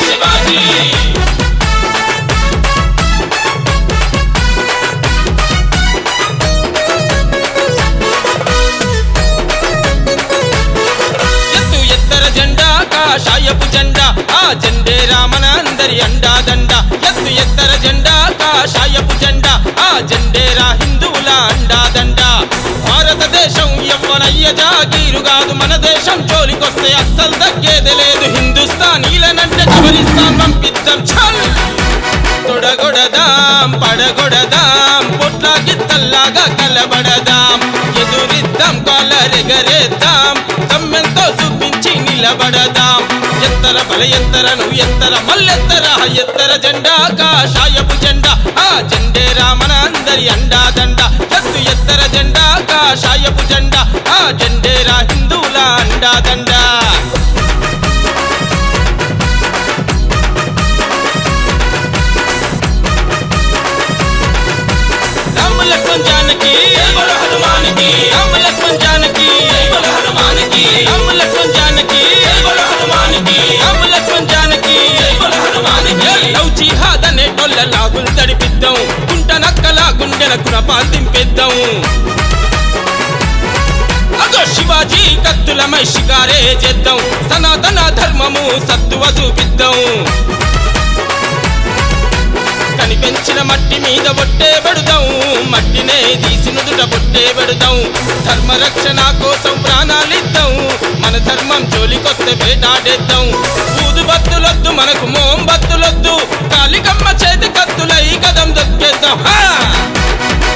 శివాజీ ఎత్తు ఎత్తర జెండా కాషాయపు జెండా ఆ జెండేరా మన అందరి అండా దండ ఎత్తు ఎత్తర జెండా కాషాయపు జెండా ఆ జెండేరా హిందువుల అండా దండ భారతదేశం ఎవ్వనయ్య జాగీరు కాదు మన దేశం జోలికొస్తే అస్సలు తగ్గేదే లేదు హిందుస్థానీలనంటే చివరిస్తాన్ పంపిద్దాం చల్ తొడగొడదాం పడగొడదాం పొట్ల గిత్తల్లాగా కలబడదాం ఎదురిద్దాం కాలరెగరేద్దాం దమ్మెంతో చూపించి నిలబడదాం ఎత్తర బల ఎత్తరను ఎత్తర మల్లెత్తర ఎత్తర జెండా కాషాయపు జెండా ఆ జెండేరా మన అందరి అండా దండ ఎత్తు ఎత్తర జెండా కాషాయపు జెండా ఆ జెండేరా హిందువుల అండా దండ जानकी बोल हनुमान की राम लक्ष्मण जानकी बोल हनुमान की राम लक्ष्मण जानकी बोल हनुमान की राम लक्ष्मण जानकी बोल हनुमान की लव जिहाद अने टोల్ల లాగులు తడిపిద్దాం గుంట నక్కల గుండెల కురపాలు దింపేద్దాం అగో శివాజీ కత్తులమై షికారే చేద్దాం సనాతన ధర్మము సత్తువ చూపిద్దాం కనిపెంచిన మట్టి మీద బొట్టే పెడదాం మట్టినే తీసి నుదుట బొట్టే పెడదాం ధర్మ రక్షణ కోసం ప్రాణాలిద్దాం మన ధర్మం జోలికొస్తే వేటాడేద్దాం ఊదు బత్తులొద్దు మనకు మోంబత్తులొద్దు కాలికమ్మ చేతి కత్తులై కదం దొక్కేద్దాం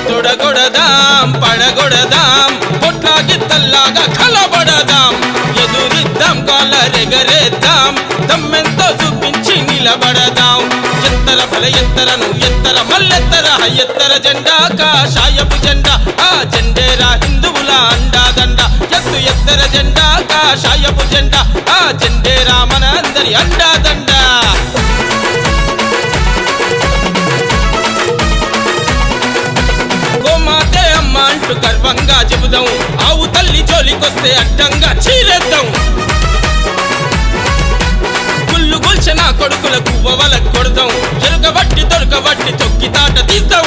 తొడగొడదాం పడగొడదాం పొట్ల గిత్తల్లాగా కలబడదాం ఎదురిద్దాం కాలరెగరేద్దాం దమ్మెంతో చూపించి నిలబడదాం ఎత్తర బల ఎత్తరను ఎత్తర మల్లెత్తర ఎత్తర జెండా కాషాయపు జెండా ఆ జెండేరా హిందువుల అండా దండ ఎత్తు ఎత్తర జెండా కాషాయపు జెండా ఆ జెండేరా మన అందరి అండా దండ గోమాతే అమ్మ అంటూ గర్వంగా చెబుదాం ఆవు తల్లి జోలికొస్తే అడ్డంగా చీరేద్దాం గుల్చెన కొడుకుల గువ్వవల కొడదాం ఎరుకబట్టి దొరకబట్టి తొక్కి తాట తీద్దాం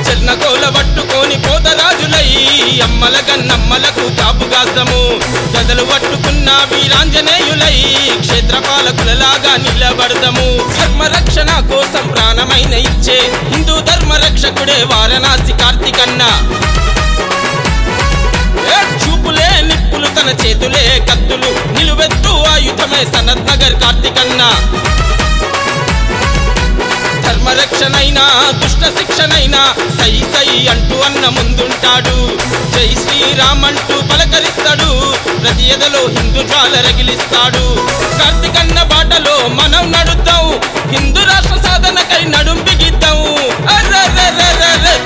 చెన్నకోల పట్టుకొని పోతరాజులై అమ్మల గన్నమ్మలకు కాపుగాస్తాము గదలు పట్టుకున్న వీరాంజనేయులై క్షేత్రపాలకులలాగా నిలబడదాము ధర్మ రక్షణ కోసం ప్రాణమైన ఇచ్చే హిందూ ధర్మ రక్షకుడే వారణాసి కార్తికన్న చూపులే నిప్పులు తన చేతులే కత్తులు నిలువెత్తు ఆయుధమే సనత్ నగర్ కార్తికన్న ధర్మరక్షణైనా దుష్ట శిక్షణైనా సై సై అంటూ అన్న ముందుంటాడు జై శ్రీరామ్ అంటూ పలకరిస్తాడు ప్రతి ఎదలో హిందూ జ్వాల రగిలిస్తాడు కార్తికన్న బాటలో మనం నడుద్దాం హిందూ రాష్ట్ర సాధనకై నడుం బిగిద్దాం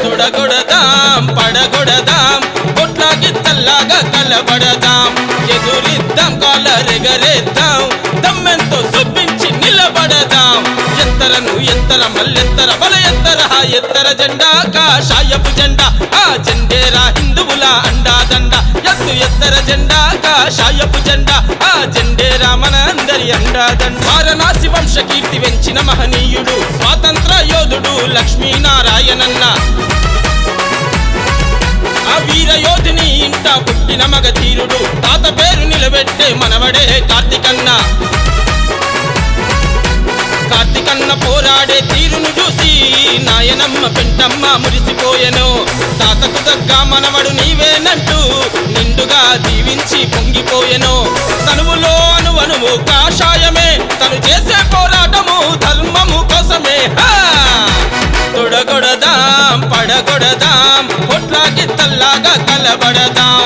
తొడగొడదాం పడగొడదాం పొట్ల గిత్తల్లాగా కలబడదాం ఎదురిద్దాం కాలరెగరేద్దాం దమ్మెంతో చూపించి నిలబడదాం ఎత్తరను ఎత్తర మల్లెత్తర బల ఎత్తర ఎత్తర జెండా కాషాయపు జెండా ఆ జెండేరా హిందువుల అండా దండ ఎత్తు ఎత్తర జెండా కాషాయపు జెండా ఆ జెండేరా మన అందరి అండా దండ వారణాసి వంశ కీర్తి వెంచిన మహనీయుడు స్వాతంత్ర యోధుడు లక్ష్మీనారాయణన్న ఆ వీర యోధిని ఇంట పుట్టిన మగ ధీరుడు తాత పేరు నిలబెట్టే మనవడే కార్తికన్న కార్తికన్న పోరాడే తీరును చూసి నాయనమ్మ పెంటమ్మ మురిసిపోయెను తాతకు దగ్గ మనవడు నీవేనంటూ నిండుగా దీవించి పొంగిపోయెను తనువులో అనువనువు కాషాయమే తను చేసే పోరాటము ధర్మము కోసమే తొడగొడదాం పడగొడదాం పొట్ల గిత్తల్లాగా కలబడదాం